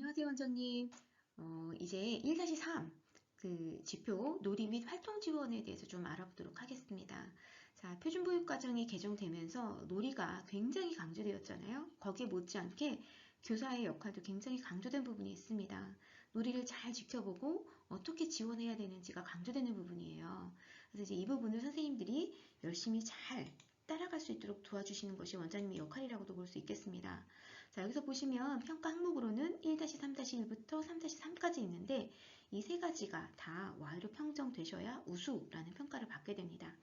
안녕하세요, 원장님. 이제 1-3 지표 놀이 및 활동 지원에 대해서 좀 알아보도록 하겠습니다. 자, 표준보육과정이 개정되면서 놀이가 굉장히 강조되었잖아요. 거기에 못지않게 교사의 역할도 굉장히 강조된 부분이 있습니다. 놀이를 잘 지켜보고 어떻게 지원해야 되는지가 강조되는 부분이에요. 그래서 이제 이 부분을 선생님들이 열심히 잘 따라갈 수 있도록 도와주시는 것이 원장님의 역할이라고도 볼 수 있겠습니다. 자, 여기서 보시면 평가 항목으로는 1-3-1부터 3-3까지 있는데 이 세 가지가 다 Y로 평정되셔야 우수라는 평가를 받게 됩니다.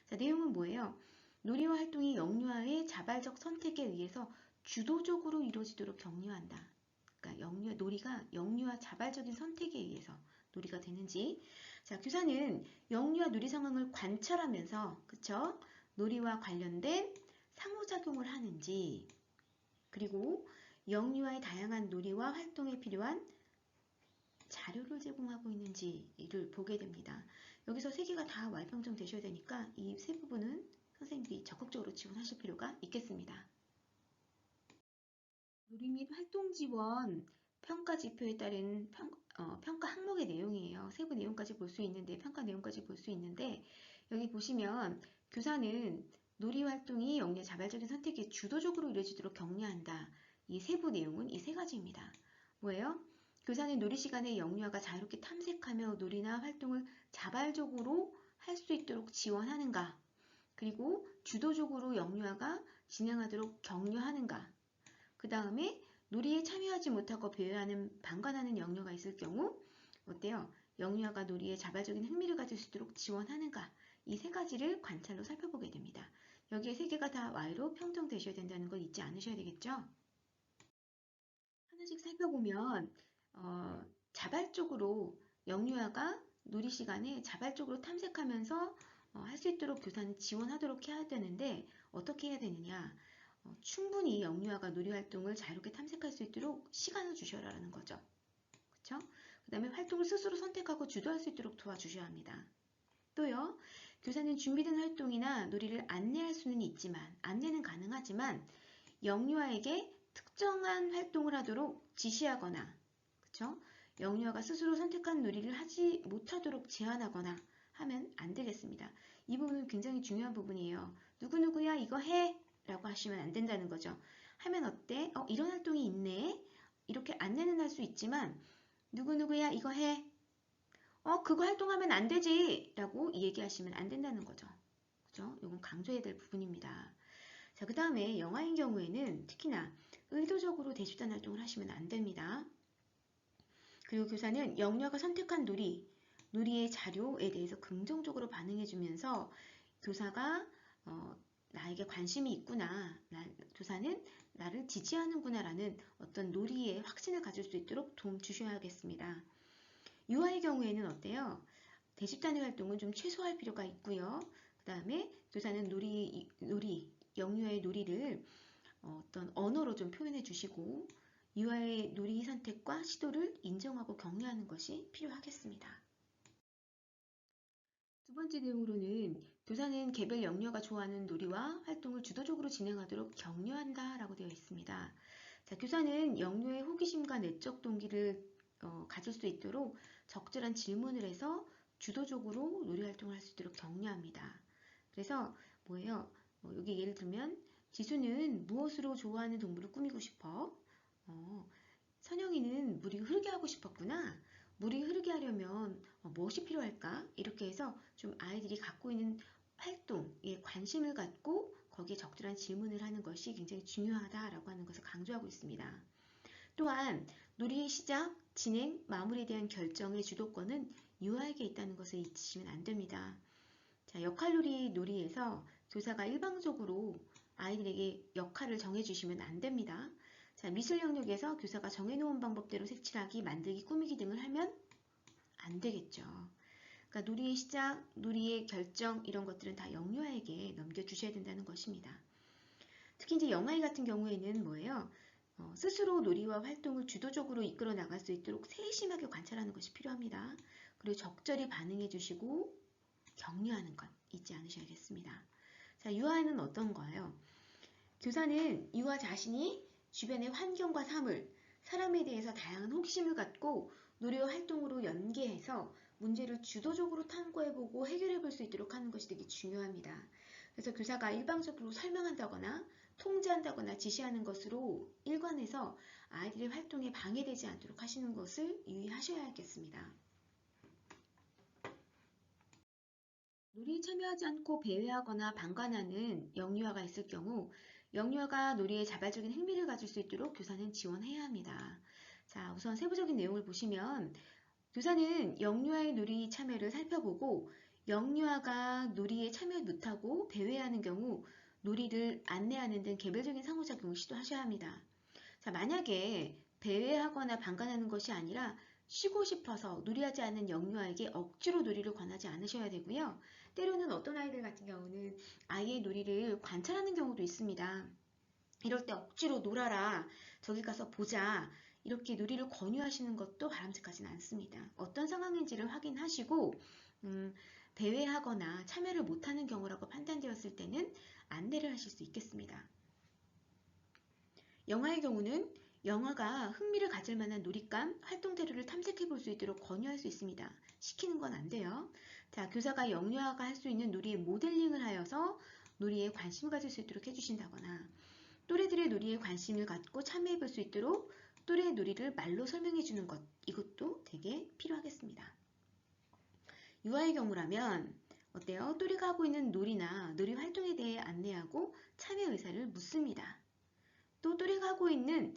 자, 내용은 뭐예요? 놀이와 활동이 영유아의 자발적 선택에 의해서 주도적으로 이루어지도록 격려한다. 그러니까 놀이가 영유아 자발적인 선택에 의해서 놀이가 되는지. 자, 교사는 영유아 놀이 상황을 관찰하면서, 그쵸? 놀이와 관련된 상호작용을 하는지, 그리고 영유아의 다양한 놀이와 활동에 필요한 자료를 제공하고 있는지를 보게 됩니다. 여기서 세 개가 다 완평정 되셔야 되니까 이 세 부분은 선생님들이 적극적으로 지원하실 필요가 있겠습니다. 놀이 및 활동 지원 평가 지표에 따른 평가 항목의 내용이에요. 세부 내용까지 볼 수 있는데, 평가 내용까지 볼 수 있는데, 여기 보시면 교사는 놀이 활동이 영유아 자발적인 선택에 주도적으로 이루어지도록 격려한다. 이 세부 내용은 이 세 가지입니다. 뭐예요? 교사는 놀이 시간에 영유아가 자유롭게 탐색하며 놀이나 활동을 자발적으로 할 수 있도록 지원하는가? 그리고 주도적으로 영유아가 진행하도록 격려하는가? 그 다음에 놀이에 참여하지 못하고 배회하는 방관하는 영유아가 있을 경우 어때요? 영유아가 놀이에 자발적인 흥미를 가질 수 있도록 지원하는가? 이 세 가지를 관찰로 살펴보게 됩니다. 여기에 세 개가 다 Y로 평정되셔야 된다는 걸 잊지 않으셔야 되겠죠? 하나씩 살펴보면 자발적으로 영유아가 놀이 시간에 자발적으로 탐색하면서 할 수 있도록 교사는 지원하도록 해야 되는데 어떻게 해야 되느냐? 충분히 영유아가 놀이 활동을 자유롭게 탐색할 수 있도록 시간을 주셔라라는 거죠. 그렇죠? 그 다음에 활동을 스스로 선택하고 주도할 수 있도록 도와주셔야 합니다. 또요, 교사는 준비된 활동이나 놀이를 안내할 수는 있지만, 안내는 가능하지만 영유아에게 특정한 활동을 하도록 지시하거나, 그쵸? 영유아가 스스로 선택한 놀이를 하지 못하도록 제한하거나 하면 안 되겠습니다. 이 부분은 굉장히 중요한 부분이에요. 누구누구야 이거 해! 라고 하시면 안 된다는 거죠. 하면 어때? 이런 활동이 있네? 이렇게 안내는 할 수 있지만 누구누구야 이거 해! 그거 활동하면 안 되지! 라고 얘기하시면 안 된다는 거죠. 그죠? 이건 강조해야 될 부분입니다. 자, 그 다음에 영화인 경우에는 특히나 의도적으로 대집단 활동을 하시면 안 됩니다. 그리고 교사는 영유아가 선택한 놀이의 자료에 대해서 긍정적으로 반응해주면서 교사가 나에게 관심이 있구나, 교사는 나를 지지하는구나 라는 어떤 놀이에 확신을 가질 수 있도록 도움 주셔야겠습니다. 유아의 경우에는 어때요? 대집단의 활동은 좀 최소화할 필요가 있고요. 그 다음에 교사는 영유아의 놀이를 어떤 언어로 좀 표현해 주시고 유아의 놀이 선택과 시도를 인정하고 격려하는 것이 필요하겠습니다. 두 번째 내용으로는 교사는 개별 영유아가 좋아하는 놀이와 활동을 주도적으로 진행하도록 격려한다 라고 되어 있습니다. 자, 교사는 영유아의 호기심과 내적 동기를 가질 수 있도록 적절한 질문을 해서 주도적으로 놀이 활동을 할 수 있도록 격려합니다. 그래서 뭐예요? 여기 예를 들면 지수는 무엇으로 좋아하는 동물을 꾸미고 싶어? 선영이는 물이 흐르게 하고 싶었구나. 물이 흐르게 하려면 무엇이 필요할까? 이렇게 해서 좀 아이들이 갖고 있는 활동에 관심을 갖고 거기에 적절한 질문을 하는 것이 굉장히 중요하다라고 하는 것을 강조하고 있습니다. 또한 놀이의 시작, 진행, 마무리에 대한 결정의 주도권은 유아에게 있다는 것을 잊으시면 안 됩니다. 자, 놀이에서 교사가 일방적으로 아이들에게 역할을 정해주시면 안 됩니다. 자, 미술 영역에서 교사가 정해놓은 방법대로 색칠하기, 만들기, 꾸미기 등을 하면 안 되겠죠. 그러니까 놀이의 시작, 놀이의 결정 이런 것들은 다 영유아에게 넘겨주셔야 된다는 것입니다. 특히 이제 영아이 같은 경우에는 뭐예요? 스스로 놀이와 활동을 주도적으로 이끌어 나갈 수 있도록 세심하게 관찰하는 것이 필요합니다. 그리고 적절히 반응해 주시고 격려하는 것 잊지 않으셔야겠습니다. 자, 유아는 어떤 거예요? 교사는 유아 자신이 주변의 환경과 삶을 사람에 대해서 다양한 호기심을 갖고 놀이와 활동으로 연계해서 문제를 주도적으로 탐구해보고 해결해볼 수 있도록 하는 것이 되게 중요합니다. 그래서 교사가 일방적으로 설명한다거나 통제한다거나 지시하는 것으로 일관해서 아이들의 활동에 방해되지 않도록 하시는 것을 유의하셔야겠습니다. 놀이에 참여하지 않고 배회하거나 방관하는 영유아가 있을 경우 영유아가 놀이에 자발적인 흥미를 가질 수 있도록 교사는 지원해야 합니다. 자, 우선 세부적인 내용을 보시면 교사는 영유아의 놀이 참여를 살펴보고 영유아가 놀이에 참여 못하고 배회하는 경우 놀이를 안내하는 등 개별적인 상호작용을 시도하셔야 합니다. 자, 만약에 배회하거나 방관하는 것이 아니라 쉬고 싶어서 놀이하지 않는 영유아에게 억지로 놀이를 권하지 않으셔야 되고요. 때로는 어떤 아이들 같은 경우는 아이의 놀이를 관찰하는 경우도 있습니다. 이럴 때 억지로 놀아라, 저기 가서 보자, 이렇게 놀이를 권유하시는 것도 바람직하지는 않습니다. 어떤 상황인지를 확인하시고 배회하거나 참여를 못하는 경우라고 판단되었을 때는 안내를 하실 수 있겠습니다. 영화의 경우는 영화가 흥미를 가질 만한 놀잇감, 활동대로를 탐색해 볼 수 있도록 권유할 수 있습니다. 시키는 건 안 돼요. 자, 교사가 영유아가 할 수 있는 놀이의 모델링을 하여서 놀이에 관심을 가질 수 있도록 해주신다거나 또래들의 놀이에 관심을 갖고 참여해 볼 수 있도록 또래의 놀이를 말로 설명해 주는 것, 이것도 되게 필요하겠습니다. 유아의 경우라면 어때요? 또래가 하고 있는 놀이나 놀이 활동에 대해 안내하고 참여 의사를 묻습니다. 또 또래가 하고 있는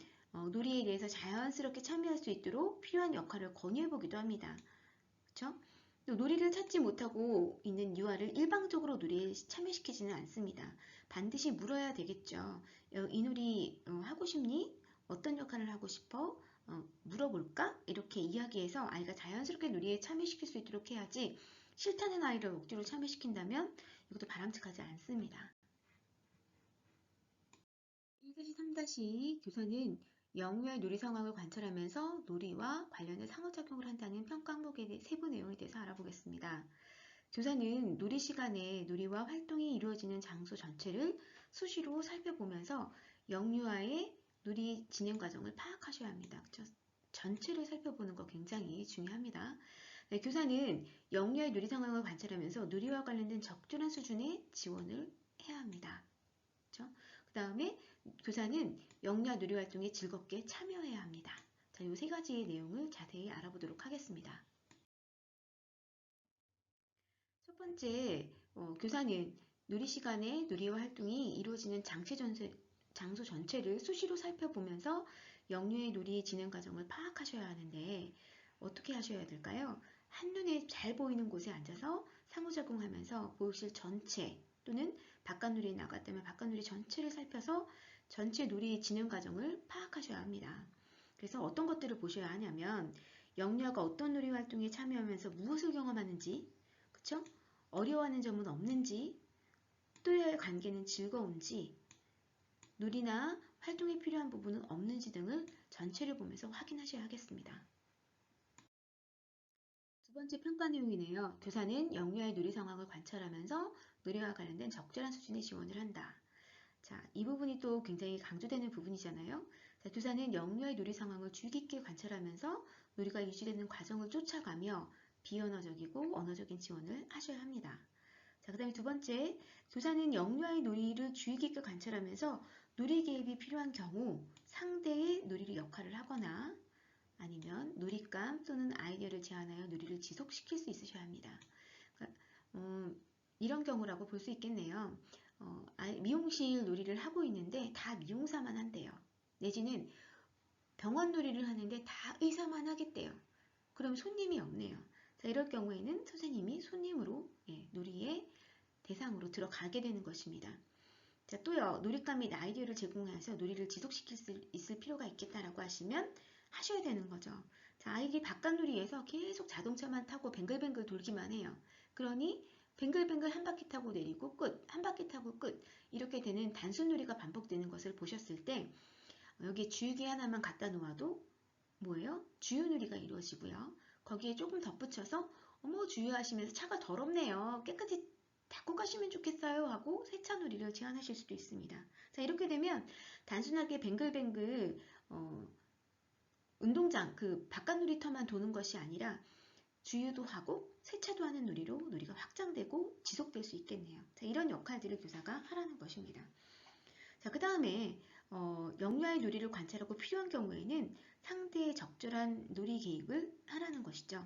놀이에 대해서 자연스럽게 참여할 수 있도록 필요한 역할을 권유해 보기도 합니다. 그렇죠? 또 놀이를 찾지 못하고 있는 유아를 일방적으로 놀이에 참여시키지는 않습니다. 반드시 물어야 되겠죠. 이 놀이 하고 싶니? 어떤 역할을 하고 싶어? 물어볼까? 이렇게 이야기해서 아이가 자연스럽게 놀이에 참여시킬 수 있도록 해야지 싫다는 아이를 억지로 참여시킨다면 이것도 바람직하지 않습니다. 1-3- 교사는 영유아의 놀이 상황을 관찰하면서 놀이와 관련된 상호작용을 한다는 평가 항목의 세부 내용에 대해서 알아보겠습니다. 교사는 놀이 시간에 놀이와 활동이 이루어지는 장소 전체를 수시로 살펴보면서 영유아의 놀이 진행 과정을 파악하셔야 합니다. 그렇죠? 전체를 살펴보는 거 굉장히 중요합니다. 네, 교사는 영유아의 놀이 상황을 관찰하면서 놀이와 관련된 적절한 수준의 지원을 해야 합니다. 그렇죠? 그 다음에 교사는 영유아 놀이 활동에 즐겁게 참여해야 합니다. 자, 이 세 가지의 내용을 자세히 알아보도록 하겠습니다. 첫 번째, 교사는 놀이 시간에 놀이와 활동이 이루어지는 장소 전체를 수시로 살펴보면서 영유의 놀이 진행 과정을 파악하셔야 하는데 어떻게 하셔야 될까요? 한눈에 잘 보이는 곳에 앉아서 상호작용하면서 보호실 전체 또는 바깥놀이에 나갔다면 바깥놀이 전체를 살펴서 전체 놀이 진행 과정을 파악하셔야 합니다. 그래서 어떤 것들을 보셔야 하냐면 영유아가 어떤 놀이 활동에 참여하면서 무엇을 경험하는지, 그쵸? 어려워하는 점은 없는지, 또래와의 관계는 즐거운지, 놀이나 활동에 필요한 부분은 없는지 등을 전체를 보면서 확인하셔야 하겠습니다. 두 번째 평가 내용이네요. 교사는 영유아의 놀이 상황을 관찰하면서 놀이와 관련된 적절한 수준의 지원을 한다. 자, 이 부분이 또 굉장히 강조되는 부분이잖아요. 자, 교사는 영유아의 놀이 상황을 주의 깊게 관찰하면서 놀이가 유지되는 과정을 쫓아가며 비언어적이고 언어적인 지원을 하셔야 합니다. 자, 그 다음에 두 번째, 교사는 영유아의 놀이를 주의 깊게 관찰하면서 놀이 개입이 필요한 경우 상대의 놀이를 역할을 하거나 아니면 놀잇감 또는 아이디어를 제안하여 놀이를 지속시킬 수 있으셔야 합니다. 그러니까, 이런 경우라고 볼 수 있겠네요. 미용실 놀이를 하고 있는데 다 미용사만 한대요. 내지는 병원 놀이를 하는데 다 의사만 하겠대요. 그럼 손님이 없네요. 자, 이럴 경우에는 선생님이 손님으로 놀이의 대상으로 들어가게 되는 것입니다. 자, 또요, 놀잇감 및 아이디어를 제공해서 놀이를 지속시킬 수 있을 필요가 있겠다라고 하시면 하셔야 되는 거죠. 자, 아이들이 바깥놀이에서 계속 자동차만 타고 뱅글뱅글 돌기만 해요. 그러니 뱅글뱅글 한 바퀴 타고 내리고 끝, 한 바퀴 타고 끝, 이렇게 되는 단순놀이가 반복되는 것을 보셨을 때 여기에 주유기 하나만 갖다 놓아도 뭐예요? 주유놀이가 이루어지고요. 거기에 조금 덧붙여서 어머 주유하시면서 차가 더럽네요. 깨끗이 닦고 가시면 좋겠어요 하고 세차놀이를 제안하실 수도 있습니다. 자, 이렇게 되면 단순하게 뱅글뱅글 운동장, 그 바깥 놀이터만 도는 것이 아니라 주유도 하고 세차도 하는 놀이로 놀이가 확장되고 지속될 수 있겠네요. 자, 이런 역할들을 교사가 하라는 것입니다. 자, 그 다음에 영유아의 놀이를 관찰하고 필요한 경우에는 상대의 적절한 놀이 계획을 하라는 것이죠.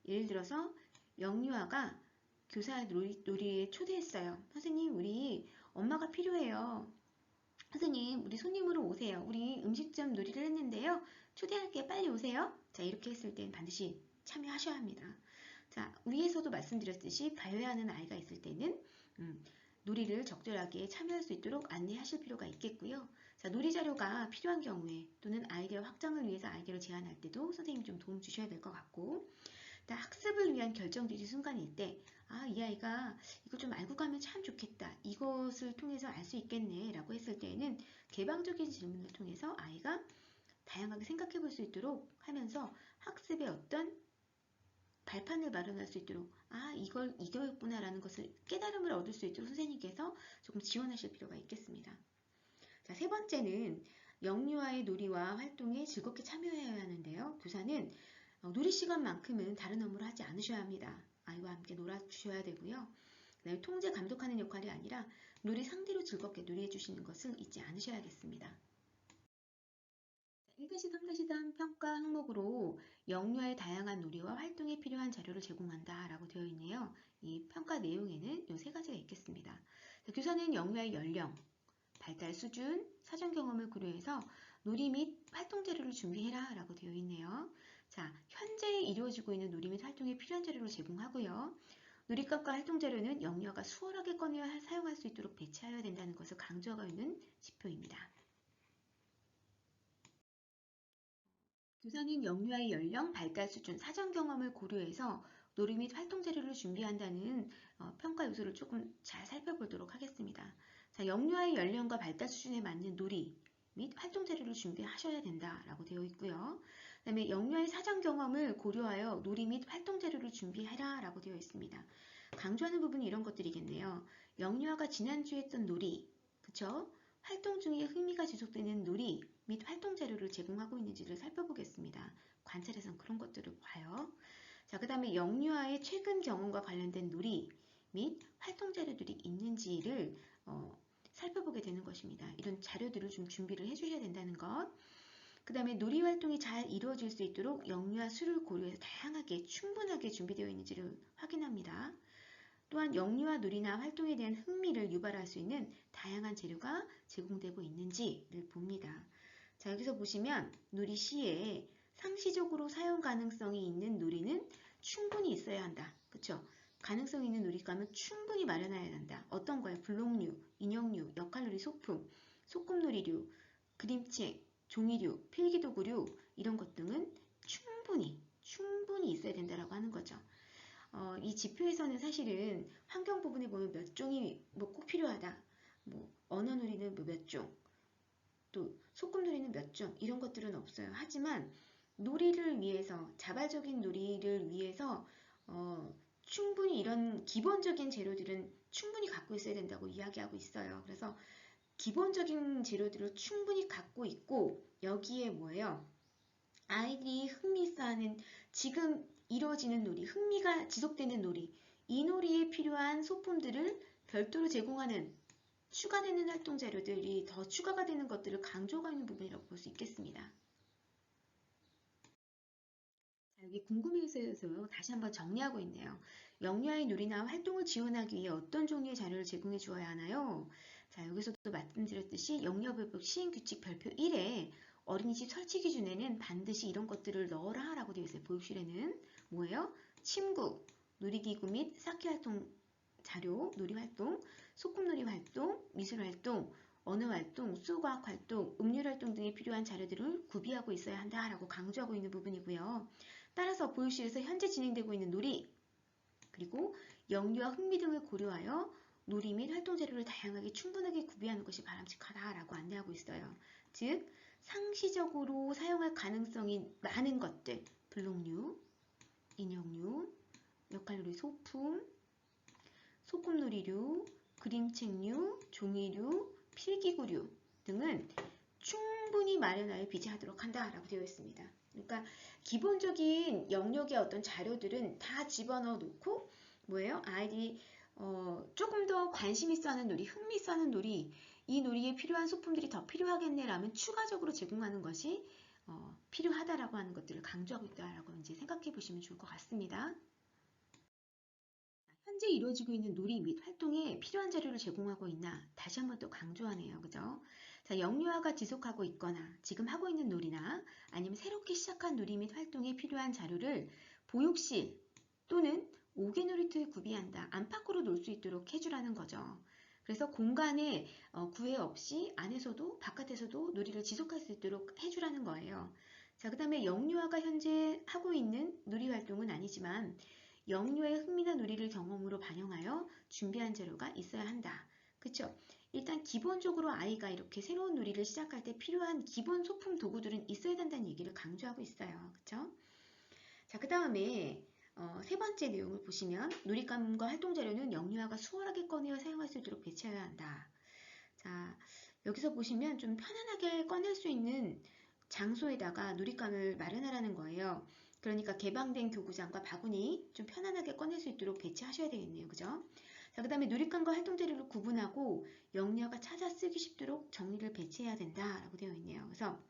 예를 들어서 영유아가 교사 놀이에 초대했어요. 선생님, 우리 엄마가 필요해요. 선생님, 우리 손님으로 오세요. 우리 음식점 놀이를 했는데요. 초대할게, 빨리 오세요. 자, 이렇게 했을 땐 반드시 참여하셔야 합니다. 자, 위에서도 말씀드렸듯이 반려하는 아이가 있을 때는 놀이를 적절하게 참여할 수 있도록 안내하실 필요가 있겠고요. 자, 놀이 자료가 필요한 경우에 또는 아이디어 확장을 위해서 아이디어를 제안할 때도 선생님이 좀 도움 주셔야 될 것 같고, 학습을 위한 결정지시 순간일 때, 이 아이가 이걸 좀 알고 가면 참 좋겠다. 이것을 통해서 알 수 있겠네. 라고 했을 때에는 개방적인 질문을 통해서 아이가 다양하게 생각해 볼 수 있도록 하면서 학습의 어떤 발판을 마련할 수 있도록 이거였구나 라는 것을 깨달음을 얻을 수 있도록 선생님께서 조금 지원하실 필요가 있겠습니다. 자, 세 번째는 영유아의 놀이와 활동에 즐겁게 참여해야 하는데요. 교사는 놀이 시간만큼은 다른 업무를 하지 않으셔야 합니다. 아이와 함께 놀아주셔야 되고요. 통제 감독하는 역할이 아니라 놀이 상대로 즐겁게 놀이해 주시는 것을 잊지 않으셔야겠습니다. 1-3-3 평가 항목으로 영유아의 다양한 놀이와 활동에 필요한 자료를 제공한다 라고 되어 있네요. 이 평가 내용에는 이 세 가지가 있겠습니다. 교사는 영유아의 연령, 발달 수준, 사전 경험을 고려해서 놀이 및 활동 자료를 준비해라 라고 되어 있네요. 자, 현재 이루어지고 있는 놀이 및 활동에 필요한 자료를 제공하고요. 놀이감과 활동 자료는 영유아가 수월하게 꺼내 사용할 수 있도록 배치하여야 된다는 것을 강조하고 있는 지표입니다. 교사는 영유아의 연령, 발달 수준, 사전 경험을 고려해서 놀이 및 활동 자료를 준비한다는 평가 요소를 조금 잘 살펴보도록 하겠습니다. 자, 영유아의 연령과 발달 수준에 맞는 놀이 및 활동 자료를 준비하셔야 된다라고 되어 있고요. 그 다음에 영유아의 사전 경험을 고려하여 놀이 및 활동 자료를 준비해라 라고 되어 있습니다. 강조하는 부분이 이런 것들이겠네요. 영유아가 지난주에 했던 놀이, 그쵸? 활동 중에 흥미가 지속되는 놀이 및 활동 자료를 제공하고 있는지를 살펴보겠습니다. 관찰에선 그런 것들을 봐요. 자, 그 다음에 영유아의 최근 경험과 관련된 놀이 및 활동 자료들이 있는지를 살펴보게 되는 것입니다. 이런 자료들을 좀 준비를 해주셔야 된다는 것. 그 다음에 놀이 활동이 잘 이루어질 수 있도록 영유아 수를 고려해서 다양하게 충분하게 준비되어 있는지를 확인합니다. 또한 영유아 놀이나 활동에 대한 흥미를 유발할 수 있는 다양한 재료가 제공되고 있는지를 봅니다. 자, 여기서 보시면 놀이 시에 상시적으로 사용 가능성이 있는 놀이는 충분히 있어야 한다. 그쵸? 가능성 있는 놀이감은 충분히 마련해야 한다. 어떤 거예요? 블록류, 인형류, 역할놀이 소품, 소꿉놀이류, 그림책, 종이류, 필기도구류 이런 것 등은 충분히 있어야 된다라고 하는 거죠. 이 지표에서는 사실은 환경 부분에 보면 몇 종이 꼭 필요하다. 언어놀이는 몇 종, 또 소꿉놀이는 몇 종 이런 것들은 없어요. 하지만 놀이를 위해서 자발적인 놀이를 위해서 충분히 이런 기본적인 재료들은 충분히 갖고 있어야 된다고 이야기하고 있어요. 그래서 기본적인 재료들을 충분히 갖고 있고 여기에 뭐예요? 아이들이 흥미있어하는 지금 이루어지는 놀이, 흥미가 지속되는 놀이, 이 놀이에 필요한 소품들을 별도로 제공하는 추가되는 활동 자료들이 더 추가가 되는 것들을 강조하고 있는 부분이라고 볼 수 있겠습니다. 자, 여기 궁금해서요. 다시 한번 정리하고 있네요. 영유아의 놀이나 활동을 지원하기 위해 어떤 종류의 자료를 제공해 주어야 하나요? 자, 여기서도 말씀드렸듯이 영유아교육 시행규칙 별표 1에 어린이집 설치 기준에는 반드시 이런 것들을 넣어라 라고 되어 있어요. 보육실에는 뭐예요? 침구, 놀이기구 및 쌓기 활동 자료, 놀이활동, 소꿉놀이 활동, 미술활동, 언어활동, 수과학활동, 음률활동 등에 필요한 자료들을 구비하고 있어야 한다라고 강조하고 있는 부분이고요. 따라서 보육실에서 현재 진행되고 있는 놀이, 그리고 영유아 흥미 등을 고려하여 놀이 및 활동 자료를 다양하게 충분하게 구비하는 것이 바람직하다라고 안내하고 있어요. 즉, 상시적으로 사용할 가능성이 많은 것들, 블록류, 인형류, 역할놀이 소품, 소꿉놀이류, 그림책류, 종이류, 필기구류 등은 충분히 마련하여 비제하도록 한다라고 되어 있습니다. 그러니까 기본적인 영역의 어떤 자료들은 다 집어넣어 놓고 뭐예요? 아이들이 조금 더 관심 있어 하는 놀이, 흥미 있어 하는 놀이, 이 놀이에 필요한 소품들이 더 필요하겠네라면 추가적으로 제공하는 것이 필요하다라고 하는 것들을 강조하고 있다라고 이제 생각해 보시면 좋을 것 같습니다. 현재 이루어지고 있는 놀이 및 활동에 필요한 자료를 제공하고 있나 다시 한번 또 강조하네요. 그죠? 자, 영유아가 지속하고 있거나 지금 하고 있는 놀이나 아니면 새롭게 시작한 놀이 및 활동에 필요한 자료를 보육실 또는 5개 놀이터에 구비한다. 안팎으로 놀 수 있도록 해주라는 거죠. 그래서 공간에 구애 없이 안에서도 바깥에서도 놀이를 지속할 수 있도록 해주라는 거예요. 자, 그 다음에 영유아가 현재 하고 있는 놀이 활동은 아니지만 영유아의 흥미나 놀이를 경험으로 반영하여 준비한 자료가 있어야 한다. 그쵸? 일단 기본적으로 아이가 이렇게 새로운 놀이를 시작할 때 필요한 기본 소품 도구들은 있어야 된다는 얘기를 강조하고 있어요. 그쵸? 자, 그 다음에 세 번째 내용을 보시면 놀잇감과 활동 자료는 영유아가 수월하게 꺼내어 사용할 수 있도록 배치해야 한다. 자, 여기서 보시면 좀 편안하게 꺼낼 수 있는 장소에다가 놀잇감을 마련하라는 거예요. 그러니까 개방된 교구장과 바구니 좀 편안하게 꺼낼 수 있도록 배치하셔야 되겠네요. 그죠? 자, 그 다음에 놀잇감과 활동 자료를 구분하고 영유아가 찾아 쓰기 쉽도록 정리를 배치해야 된다라고 되어 있네요. 그래서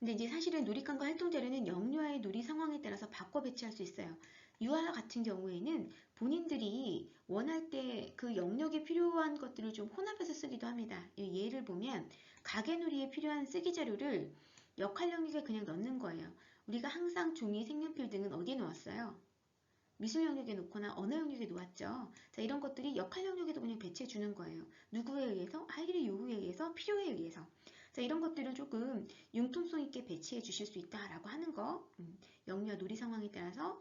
근데 이제 사실은 놀잇감과 활동 자료는 영유아의 놀이 상황에 따라서 바꿔 배치할 수 있어요. 유아 같은 경우에는 본인들이 원할 때 그 영역에 필요한 것들을 좀 혼합해서 쓰기도 합니다. 예를 보면 가게놀이에 필요한 쓰기 자료를 역할 영역에 그냥 넣는 거예요. 우리가 항상 종이, 색연필 등은 어디에 놓았어요? 미술 영역에 놓거나 언어 영역에 놓았죠. 자, 이런 것들이 역할 영역에도 그냥 배치해 주는 거예요. 누구에 의해서? 아이들의 요구에 의해서, 필요에 의해서. 자, 이런 것들을 조금 융통성 있게 배치해 주실 수 있다라고 하는 거. 영유아 놀이 상황에 따라서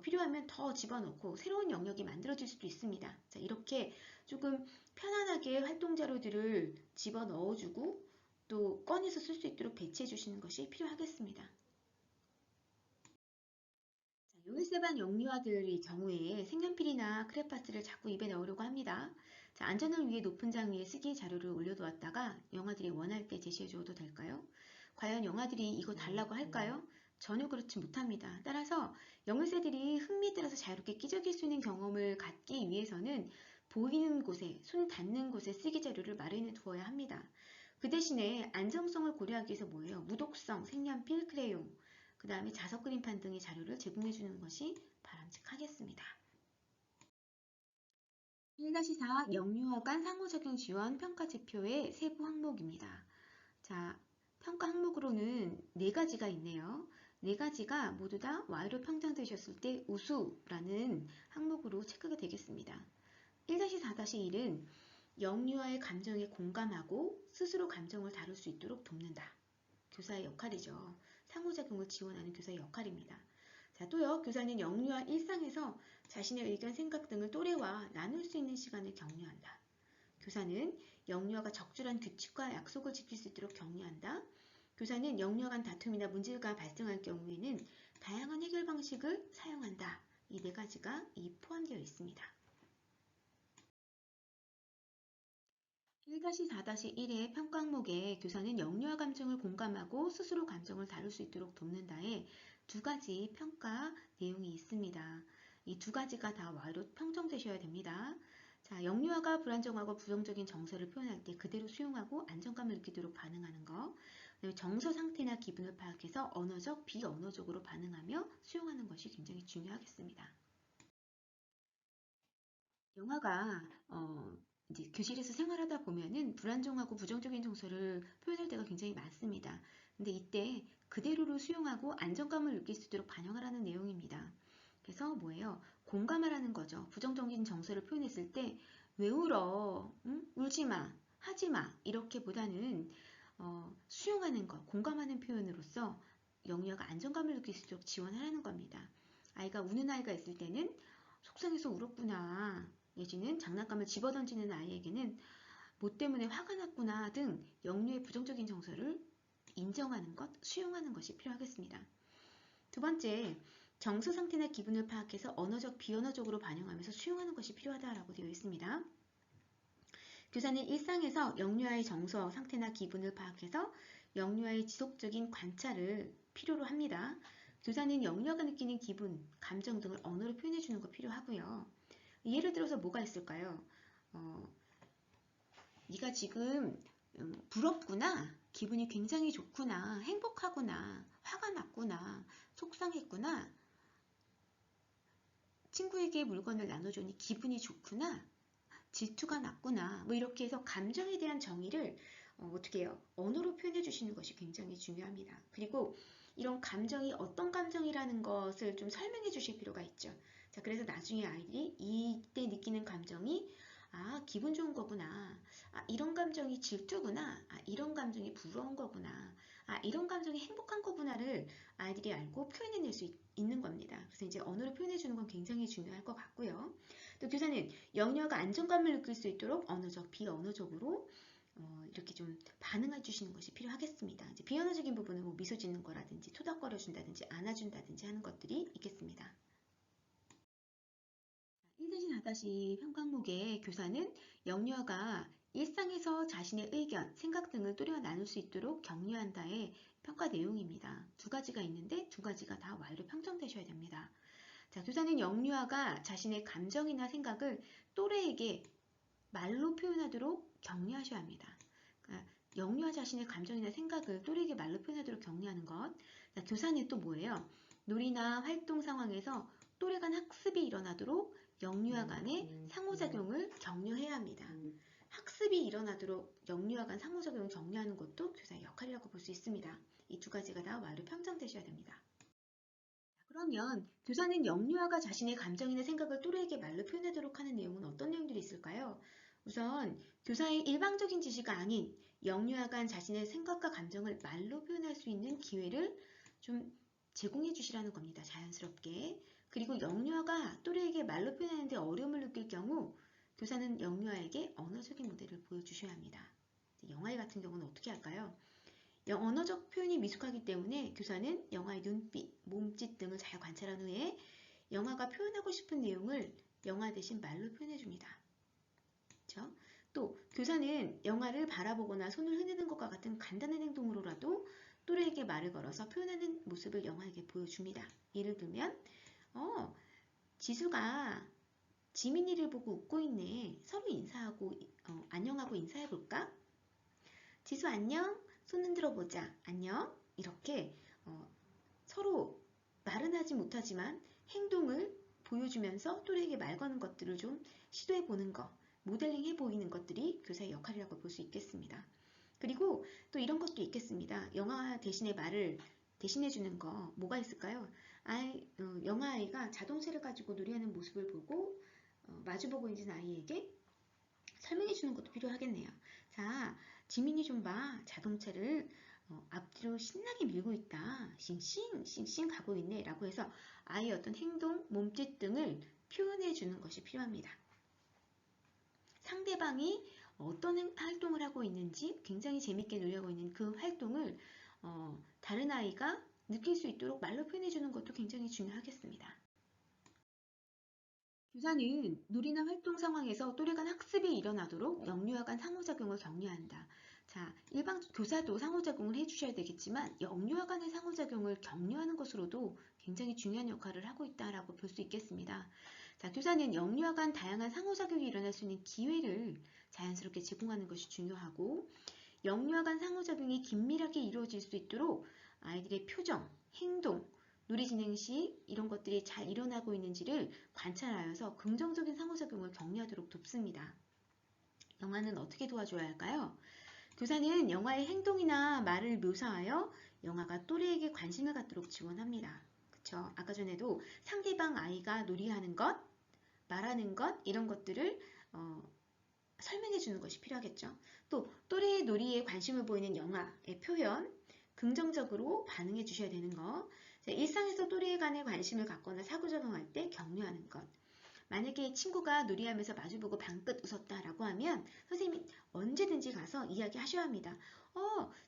필요하면 더 집어넣고 새로운 영역이 만들어질 수도 있습니다. 자, 이렇게 조금 편안하게 활동 자료들을 집어넣어주고 또 꺼내서 쓸 수 있도록 배치해 주시는 것이 필요하겠습니다. 요일세반 영유아들의 경우에 색연필이나 크레파스를 자꾸 입에 넣으려고 합니다. 자, 안전을 위해 높은 장 위에 쓰기 자료를 올려두었다가 영아들이 원할 때 제시해 주어도 될까요? 과연 영아들이 이거 달라고 할까요? 전혀 그렇지 못합니다. 따라서 영일세들이 흥미에 따라서 자유롭게 끼적일 수 있는 경험을 갖기 위해서는 보이는 곳에, 손 닿는 곳에 쓰기 자료를 마련해 두어야 합니다. 그 대신에 안정성을 고려하기 위해서 뭐예요? 무독성, 색연필, 크레용, 그 다음에 자석 그림판 등의 자료를 제공해 주는 것이 바람직하겠습니다. 1-4 영유아 간 상호작용 지원 평가 지표의 세부 항목입니다. 자, 평가 항목으로는 4가지가 있네요. 4가지가 모두 다 Y로 평정되셨을 때 우수라는 항목으로 체크가 되겠습니다. 1-4-1은 영유아의 감정에 공감하고 스스로 감정을 다룰 수 있도록 돕는다. 교사의 역할이죠. 상호작용을 지원하는 교사의 역할입니다. 자, 또요. 교사는 영유아 일상에서 자신의 의견, 생각 등을 또래와 나눌 수 있는 시간을 격려한다. 교사는 영유아가 적절한 규칙과 약속을 지킬 수 있도록 격려한다. 교사는 영유아 간 다툼이나 문제가 발생할 경우에는 다양한 해결 방식을 사용한다. 이 4가지가 포함되어 있습니다. 1-4-1의 평가 항목에 교사는 영유아 감정을 공감하고 스스로 감정을 다룰 수 있도록 돕는다에 2가지 평가 내용이 있습니다. 이 2가지가 다 Y로 평정되셔야 됩니다. 자, 영유아가 불안정하고 부정적인 정서를 표현할 때 그대로 수용하고 안정감을 느끼도록 반응하는 것. 정서 상태나 기분을 파악해서 언어적, 비언어적으로 반응하며 수용하는 것이 굉장히 중요하겠습니다. 영아가 이제 교실에서 생활하다 보면은 불안정하고 부정적인 정서를 표현할 때가 굉장히 많습니다. 근데 이때 그대로를 수용하고 안정감을 느낄 수 있도록 반영하라는 내용입니다. 그래서 뭐예요? 공감하라는 거죠. 부정적인 정서를 표현했을 때 왜 울어? 응? 울지 마, 하지 마 이렇게보다는 수용하는 것, 공감하는 표현으로서 영유아가 안정감을 느낄 수 있도록 지원하라는 겁니다. 아이가 우는 아이가 있을 때는 속상해서 울었구나. 내지는 장난감을 집어던지는 아이에게는 뭐 때문에 화가 났구나 등 영유의 부정적인 정서를 인정하는 것, 수용하는 것이 필요하겠습니다. 2번째, 정서 상태나 기분을 파악해서 언어적, 비언어적으로 반영하면서 수용하는 것이 필요하다라고 되어 있습니다. 교사는 일상에서 영유아의 정서, 상태나 기분을 파악해서 영유아의 지속적인 관찰을 필요로 합니다. 교사는 영유아가 느끼는 기분, 감정 등을 언어로 표현해 주는 거 필요하고요. 예를 들어서 뭐가 있을까요? 네가 지금 부럽구나, 기분이 굉장히 좋구나, 행복하구나, 화가 났구나, 속상했구나, 친구에게 물건을 나눠주니 기분이 좋구나, 질투가 났구나, 뭐 이렇게 해서 감정에 대한 정의를 어떻게 해요? 언어로 표현해 주시는 것이 굉장히 중요합니다. 그리고 이런 감정이 어떤 감정이라는 것을 좀 설명해 주실 필요가 있죠. 자, 그래서 나중에 아이들이 이때 느끼는 감정이 기분 좋은 거구나. 이런 감정이 질투구나. 이런 감정이 부러운 거구나. 이런 감정이 행복한 거구나를 아이들이 알고 표현해낼 수 있는 겁니다. 그래서 이제 언어로 표현해 주는 건 굉장히 중요할 것 같고요. 또 교사는 영유아가 안정감을 느낄 수 있도록 언어적, 비언어적으로 이렇게 좀 반응해 주시는 것이 필요하겠습니다. 이제 비언어적인 부분은 뭐 미소 짓는 거라든지 토닥거려 준다든지 안아준다든지 하는 것들이 있겠습니다. 1-4- 평강목의 교사는 영유아가 일상에서 자신의 의견, 생각 등을 또래와 나눌 수 있도록 격려한다의 평가 내용입니다. 두 가지가 있는데 두 가지가 다 Y로 평정되셔야 됩니다. 자, 교사는 영유아가 자신의 감정이나 생각을 또래에게 말로 표현하도록 격려하셔야 합니다. 그러니까 영유아 자신의 감정이나 생각을 또래에게 말로 표현하도록 격려하는 것. 자, 교사는 또 뭐예요? 놀이나 활동 상황에서 또래 간 학습이 일어나도록 영유아 간의 상호작용을 격려해야 합니다. 학습이 일어나도록 영유아 간 상호작용을 격려하는 것도 교사의 역할이라고 볼 수 있습니다. 이 두 가지가 다 Y로 평정되셔야 됩니다. 그러면 교사는 영유아가 자신의 감정이나 생각을 또래에게 말로 표현하도록 하는 내용은 어떤 내용들이 있을까요? 우선 교사의 일방적인 지시가 아닌 영유아 간 자신의 생각과 감정을 말로 표현할 수 있는 기회를 좀 제공해 주시라는 겁니다. 자연스럽게. 그리고 영유아가 또래에게 말로 표현하는데 어려움을 느낄 경우 교사는 영유아에게 언어적인 모델을 보여주셔야 합니다. 영아이 같은 경우는 어떻게 할까요? 언어적 표현이 미숙하기 때문에 교사는 영아의 눈빛, 몸짓 등을 잘 관찰한 후에 영아가 표현하고 싶은 내용을 영아 대신 말로 표현해 줍니다. 그렇죠? 또 교사는 영아를 바라보거나 손을 흔드는 것과 같은 간단한 행동으로라도 또래에게 말을 걸어서 표현하는 모습을 영아에게 보여줍니다. 예를 들면 지수가 지민이를 보고 웃고 있네. 서로 인사하고 안녕하고 인사해볼까? 지수 안녕? 손 흔들어 보자. 안녕? 이렇게 서로 말은 하지 못하지만 행동을 보여주면서 또래에게 말 거는 것들을 좀 시도해 보는 것, 모델링 해 보이는 것들이 교사의 역할이라고 볼 수 있겠습니다. 그리고 또 이런 것도 있겠습니다. 영아 대신에 말을 대신해 주는 거 뭐가 있을까요? 영아 아이가 자동차를 가지고 놀이하는 모습을 보고 마주보고 있는 아이에게 설명해 주는 것도 필요하겠네요. 자, 지민이 좀 봐. 자동차를 앞뒤로 신나게 밀고 있다. 싱싱 싱싱 가고 있네 라고 해서 아이의 어떤 행동, 몸짓 등을 표현해 주는 것이 필요합니다. 상대방이 어떤 활동을 하고 있는지 굉장히 재밌게 놀려고 있는 그 활동을 다른 아이가 느낄 수 있도록 말로 표현해 주는 것도 굉장히 중요하겠습니다. 교사는 놀이나 활동 상황에서 또래 간 학습이 일어나도록 영유아 간 상호작용을 격려한다. 자, 일반 교사도 상호작용을 해주셔야 되겠지만 영유아 간의 상호작용을 격려하는 것으로도 굉장히 중요한 역할을 하고 있다라고 볼 수 있겠습니다. 자, 교사는 영유아 간 다양한 상호작용이 일어날 수 있는 기회를 자연스럽게 제공하는 것이 중요하고 영유아 간 상호작용이 긴밀하게 이루어질 수 있도록 아이들의 표정, 행동, 놀이 진행 시 이런 것들이 잘 일어나고 있는지를 관찰하여서 긍정적인 상호작용을 격려하도록 돕습니다. 영아는 어떻게 도와줘야 할까요? 교사는 영아의 행동이나 말을 묘사하여 영아가 또래에게 관심을 갖도록 지원합니다. 그쵸? 아까 전에도 상대방 아이가 놀이하는 것, 말하는 것 이런 것들을 설명해 주는 것이 필요하겠죠. 또 또래의 놀이에 관심을 보이는 영아의 표현, 긍정적으로 반응해 주셔야 되는 것. 일상에서 또래 간에 관심을 갖거나 상호작용할 때 격려하는 것. 만약에 친구가 놀이하면서 마주보고 방긋 웃었다라고 하면 선생님이 언제든지 가서 이야기하셔야 합니다.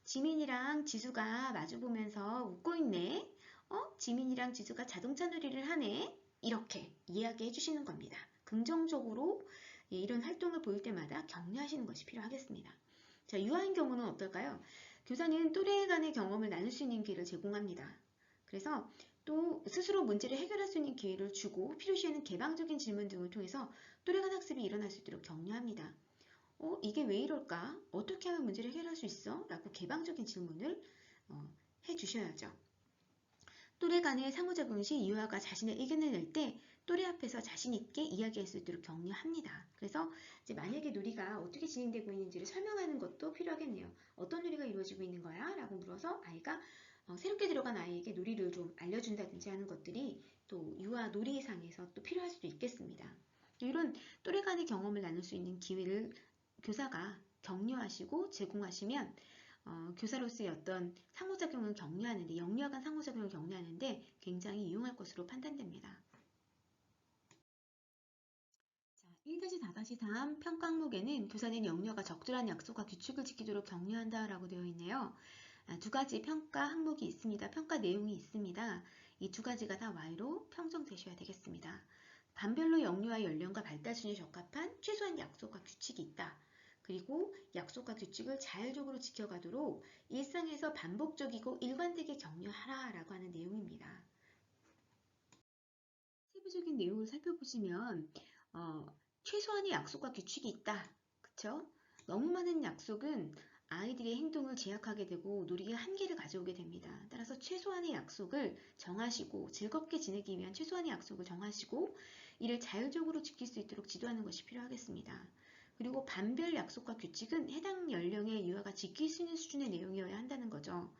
지민이랑 지수가 마주보면서 웃고 있네. 지민이랑 지수가 자동차 놀이를 하네. 이렇게 이야기해 주시는 겁니다. 긍정적으로 예, 이런 활동을 보일 때마다 격려하시는 것이 필요하겠습니다. 자, 유아인 경우는 어떨까요? 교사는 또래 간의 경험을 나눌 수 있는 기회를 제공합니다. 그래서 또 스스로 문제를 해결할 수 있는 기회를 주고 필요시에는 개방적인 질문 등을 통해서 또래 간 학습이 일어날 수 있도록 격려합니다. 이게 왜 이럴까? 어떻게 하면 문제를 해결할 수 있어? 라고 개방적인 질문을 해주셔야죠. 또래 간의 상호작용 시 유아가 자신의 의견을 낼 때 또래 앞에서 자신 있게 이야기할 수 있도록 격려합니다. 그래서 이제 만약에 놀이가 어떻게 진행되고 있는지를 설명하는 것도 필요하겠네요. 어떤 놀이가 이루어지고 있는 거야? 라고 물어서 아이가 새롭게 들어간 아이에게 놀이를 좀 알려준다든지 하는 것들이 또 유아 놀이상에서 또 필요할 수도 있겠습니다. 이런 또래 간의 경험을 나눌 수 있는 기회를 교사가 격려하시고 제공하시면 교사로서의 어떤 상호작용을 격려하는데, 영유아 간 상호작용을 격려하는데 굉장히 유용할 것으로 판단됩니다. 자, 1-4-3 평가 항목에는 교사는 영유아가 적절한 약속과 규칙을 지키도록 격려한다 라고 되어 있네요. 두 가지 평가 항목이 있습니다. 평가 내용이 있습니다. 이 두 가지가 다 Y로 평정되셔야 되겠습니다. 반별로 영유아의 연령과 발달 수준에 적합한 최소한 약속과 규칙이 있다. 그리고 약속과 규칙을 자율적으로 지켜가도록 일상에서 반복적이고 일관되게 격려하라 라고 하는 내용입니다. 세부적인 내용을 살펴보시면 최소한의 약속과 규칙이 있다. 그쵸? 너무 많은 약속은 아이들의 행동을 제약하게 되고 놀이의 한계를 가져오게 됩니다. 따라서 최소한의 약속을 정하시고 즐겁게 지내기 위한 최소한의 약속을 정하시고 이를 자율적으로 지킬 수 있도록 지도하는 것이 필요하겠습니다. 그리고 반별 약속과 규칙은 해당 연령의 유아가 지킬 수 있는 수준의 내용이어야 한다는 거죠.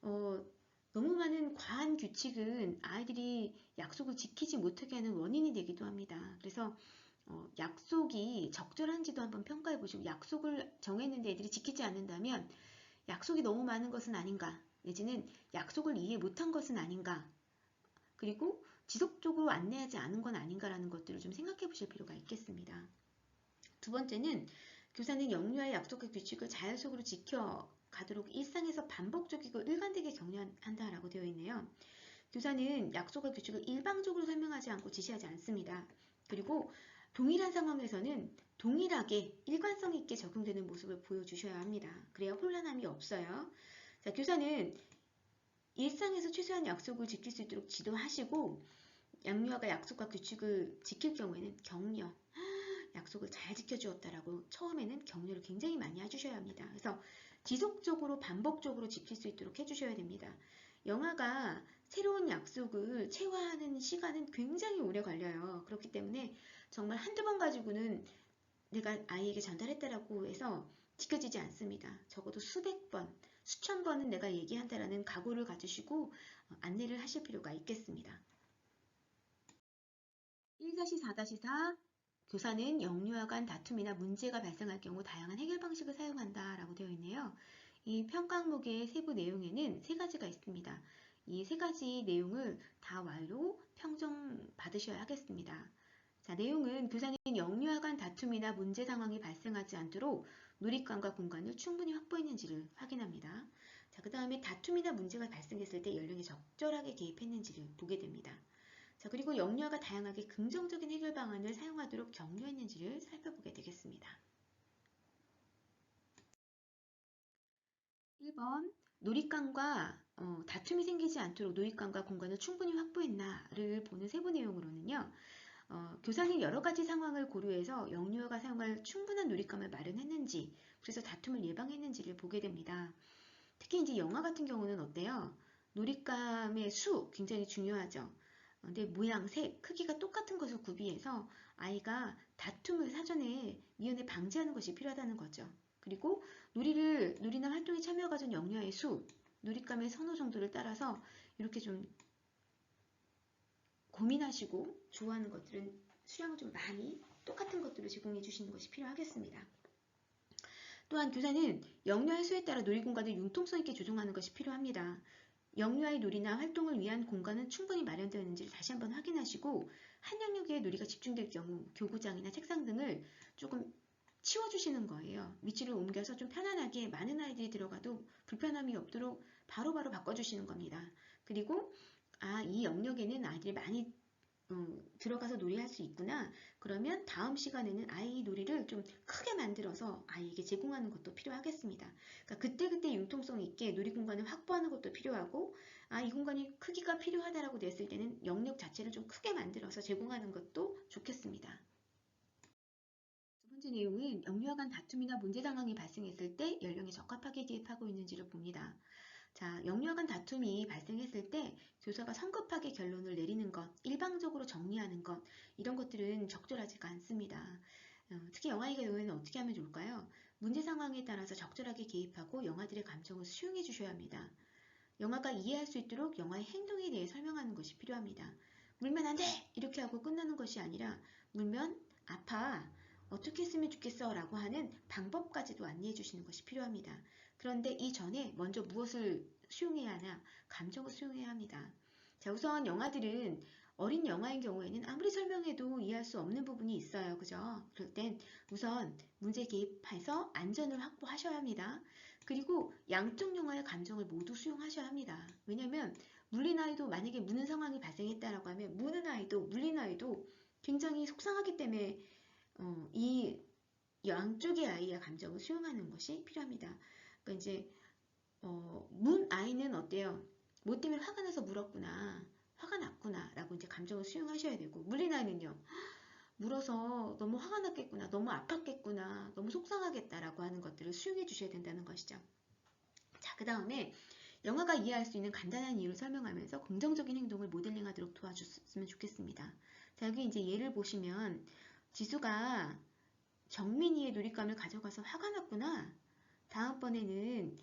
너무 많은 과한 규칙은 아이들이 약속을 지키지 못하게 하는 원인이 되기도 합니다. 그래서 약속이 적절한지도 한번 평가해 보시고 약속을 정했는데 애들이 지키지 않는다면 약속이 너무 많은 것은 아닌가, 내지는 약속을 이해 못한 것은 아닌가, 그리고 지속적으로 안내하지 않은 건 아닌가라는 것들을 좀 생각해 보실 필요가 있겠습니다. 두 번째는 교사는 영유아의 약속과 규칙을 자율 속으로 지켜가도록 일상에서 반복적이고 일관되게 격려한다라고 되어 있네요. 교사는 약속과 규칙을 일방적으로 설명하지 않고 지시하지 않습니다. 그리고 동일한 상황에서는 동일하게 일관성 있게 적용되는 모습을 보여주셔야 합니다. 그래야 혼란함이 없어요. 자, 교사는 일상에서 최소한 약속을 지킬 수 있도록 지도하시고 양유아가 약속과 규칙을 지킬 경우에는 격려, 약속을 잘 지켜주었다라고 처음에는 격려를 굉장히 많이 해주셔야 합니다. 그래서 지속적으로 반복적으로 지킬 수 있도록 해주셔야 됩니다. 영아가 새로운 약속을 체화하는 시간은 굉장히 오래 걸려요. 그렇기 때문에 정말 한두 번 가지고는 내가 아이에게 전달했다라고 해서 지켜지지 않습니다. 적어도 수백 번, 수천 번은 내가 얘기한다라는 각오를 가지시고 안내를 하실 필요가 있겠습니다. 1-4-4 교사는 영유아 간 다툼이나 문제가 발생할 경우 다양한 해결 방식을 사용한다 라고 되어 있네요. 이 평가 항목의 세부 내용에는 세 가지가 있습니다. 이 세 가지 내용을 다 Y로 평정 받으셔야 하겠습니다. 자, 내용은 교사는 영유아 간 다툼이나 문제 상황이 발생하지 않도록 놀이감과 공간을 충분히 확보했는지를 확인합니다. 자, 그 다음에 다툼이나 문제가 발생했을 때 연령이 적절하게 개입했는지를 보게 됩니다. 자, 그리고 영유아가 다양하게 긍정적인 해결 방안을 사용하도록 격려했는지를 살펴보게 되겠습니다. 1번, 놀잇감과 다툼이 생기지 않도록 놀잇감과 공간을 충분히 확보했나를 보는 세부 내용으로는요. 교사는 여러 가지 상황을 고려해서 영유아가 사용할 충분한 놀잇감을 마련했는지, 그래서 다툼을 예방했는지를 보게 됩니다. 특히 이제 영화 같은 경우는 어때요? 놀잇감의 수 굉장히 중요하죠. 근데 모양, 색, 크기가 똑같은 것을 구비해서 아이가 다툼을 사전에 미연에 방지하는 것이 필요하다는 거죠. 그리고 놀이나 활동에 참여가 전 영유아의 수, 놀잇감의 선호 정도를 따라서 이렇게 좀 고민하시고 좋아하는 것들은 수량을 좀 많이 똑같은 것들을 제공해 주시는 것이 필요하겠습니다. 또한 교사는 영유아의 수에 따라 놀이공간을 융통성 있게 조정하는 것이 필요합니다. 영유아의 놀이나 활동을 위한 공간은 충분히 마련되어 있는지를 다시 한번 확인하시고 한 영역에 놀이가 집중될 경우 교구장이나 책상 등을 조금 치워주시는 거예요. 위치를 옮겨서 좀 편안하게 많은 아이들이 들어가도 불편함이 없도록 바로바로 바꿔주시는 겁니다. 그리고 이 영역에는 아이들이 많이 들어가서 놀이할 수 있구나. 그러면 다음 시간에는 아이 놀이를 좀 크게 만들어서 아이에게 제공하는 것도 필요하겠습니다. 그러니까 그때그때 융통성 있게 놀이 공간을 확보하는 것도 필요하고, 이 공간이 크기가 필요하다라고 됐을 때는 영역 자체를 좀 크게 만들어서 제공하는 것도 좋겠습니다. 두 번째 내용은 영유아 간 다툼이나 문제 상황이 발생했을 때 연령에 적합하게 개입하고 있는지를 봅니다. 자, 영유아 간 다툼이 발생했을 때 교사가 성급하게 결론을 내리는 것, 일방적으로 정리하는 것, 이런 것들은 적절하지가 않습니다. 특히 영아의 경우에는 어떻게 하면 좋을까요? 문제 상황에 따라서 적절하게 개입하고 영아들의 감정을 수용해 주셔야 합니다. 영아가 이해할 수 있도록 영아의 행동에 대해 설명하는 것이 필요합니다. 물면 안 돼! 이렇게 하고 끝나는 것이 아니라 물면 아파. 어떻게 했으면 좋겠어 라고 하는 방법까지도 안내해 주시는 것이 필요합니다. 그런데 이전에 먼저 무엇을 수용해야 하나? 감정을 수용해야 합니다. 자, 우선 영아들은 어린 영아인 경우에는 아무리 설명해도 이해할 수 없는 부분이 있어요. 그죠? 그럴 땐 우선 문제 개입해서 안전을 확보하셔야 합니다. 그리고 양쪽 영아의 감정을 모두 수용하셔야 합니다. 왜냐하면 물린 아이도 만약에 무는 상황이 발생했다라고 하면 무는 아이도 물린 아이도 굉장히 속상하기 때문에 이 양쪽의 아이의 감정을 수용하는 것이 필요합니다. 그러니까 이제 문 아이는 어때요? 뭐 때문에 화가 나서 물었구나, 화가 났구나 라고 이제 감정을 수용하셔야 되고, 물린 아이는요, 물어서 너무 화가 났겠구나, 너무 아팠겠구나, 너무 속상하겠다라고 하는 것들을 수용해 주셔야 된다는 것이죠. 자, 그 다음에 영아가 이해할 수 있는 간단한 이유를 설명하면서 긍정적인 행동을 모델링하도록 도와줬으면 좋겠습니다. 자, 여기 이제 예를 보시면 지수가 정민이의 놀잇감을 가져가서 화가 났구나. 다음번에는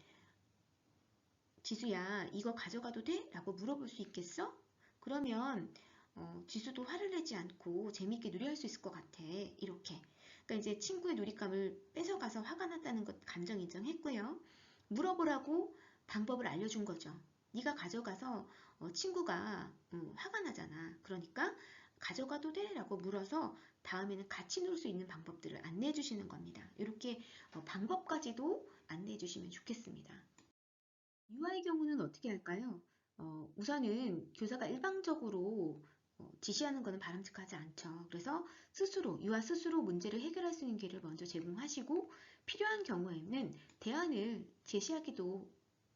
지수야, 이거 가져가도 돼? 라고 물어볼 수 있겠어? 그러면 지수도 화를 내지 않고 재미있게 놀이할 수 있을 것 같아. 이렇게. 그러니까 이제 친구의 놀잇감을 뺏어가서 화가 났다는 것 감정 인정했고요. 물어보라고 방법을 알려준 거죠. 네가 가져가서 친구가 화가 나잖아. 그러니까 가져가도 돼? 라고 물어서 다음에는 같이 놀 수 있는 방법들을 안내해 주시는 겁니다. 이렇게 방법까지도 안내해 주시면 좋겠습니다. 유아의 경우는 어떻게 할까요? 우선은 교사가 일방적으로 지시하는 것은 바람직하지 않죠. 그래서 유아 스스로 문제를 해결할 수 있는 기회를 먼저 제공하시고 필요한 경우에는 대안을 제시하기도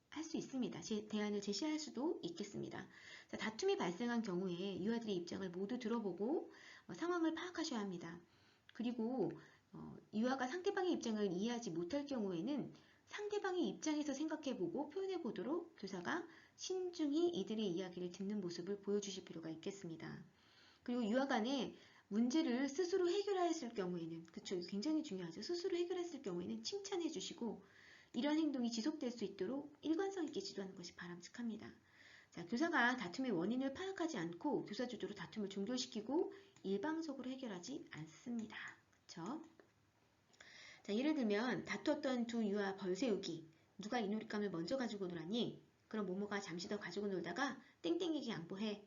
할 수 있습니다. 대안을 제시할 수도 있겠습니다. 자, 다툼이 발생한 경우에 유아들의 입장을 모두 들어보고 상황을 파악하셔야 합니다. 그리고 유아가 상대방의 입장을 이해하지 못할 경우에는 상대방의 입장에서 생각해보고 표현해보도록 교사가 신중히 이들의 이야기를 듣는 모습을 보여주실 필요가 있겠습니다. 그리고 유아 간에 문제를 스스로 해결하였을 경우에는, 그쵸, 굉장히 중요하죠. 스스로 해결했을 경우에는 칭찬해 주시고 이런 행동이 지속될 수 있도록 일관성 있게 지도하는 것이 바람직합니다. 자, 교사가 다툼의 원인을 파악하지 않고 교사 주도로 다툼을 종결시키고 일방적으로 해결하지 않습니다. 그쵸? 자, 예를 들면 다투었던 두 유아 벌세우기. 누가 이 놀잇감을 먼저 가지고 놀았니? 그럼 모모가 잠시 더 가지고 놀다가 땡땡에게 양보해.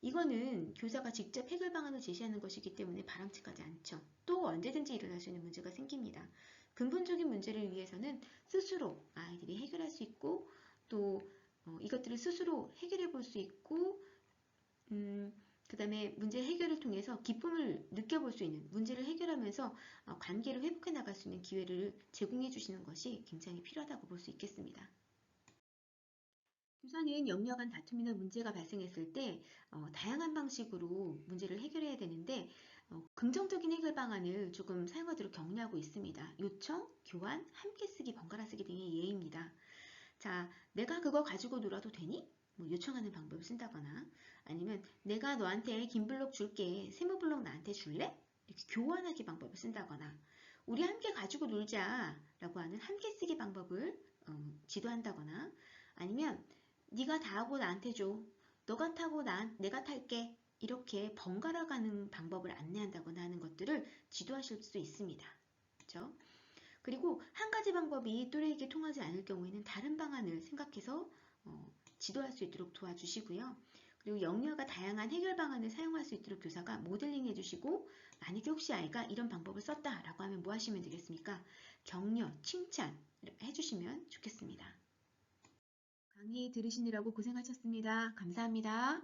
이거는 교사가 직접 해결 방안을 제시하는 것이기 때문에 바람직하지 않죠. 또 언제든지 일어날 수 있는 문제가 생깁니다. 근본적인 문제를 위해서는 스스로 아이들이 해결할 수 있고 또 이것들을 스스로 해결해 볼 수 있고 그 다음에 문제 해결을 통해서 기쁨을 느껴볼 수 있는 문제를 해결하면서 관계를 회복해 나갈 수 있는 기회를 제공해 주시는 것이 굉장히 필요하다고 볼 수 있겠습니다. 교사는 영유아 간 다툼이나 문제가 발생했을 때 다양한 방식으로 문제를 해결해야 되는데 긍정적인 해결 방안을 조금 사용하도록 격려하고 있습니다. 요청, 교환, 함께 쓰기, 번갈아 쓰기 등의 예입니다. 자, 내가 그거 가지고 놀아도 되니? 뭐 요청하는 방법을 쓴다거나 아니면 내가 너한테 긴 블록 줄게. 세모 블록 나한테 줄래? 이렇게 교환하기 방법을 쓴다거나 우리 함께 가지고 놀자 라고 하는 함께 쓰기 방법을 지도한다거나 아니면 네가 다 하고 나한테 줘. 너가 타고 내가 탈게. 이렇게 번갈아 가는 방법을 안내한다거나 하는 것들을 지도하실 수 있습니다. 그렇죠? 그리고 한 가지 방법이 또래에게 통하지 않을 경우에는 다른 방안을 생각해서 지도할 수 있도록 도와주시고요. 그리고 영유아가 다양한 해결 방안을 사용할 수 있도록 교사가 모델링 해주시고 만약에 혹시 아이가 이런 방법을 썼다라고 하면 뭐 하시면 되겠습니까? 격려, 칭찬 해주시면 좋겠습니다. 강의 들으시느라고 고생하셨습니다. 감사합니다.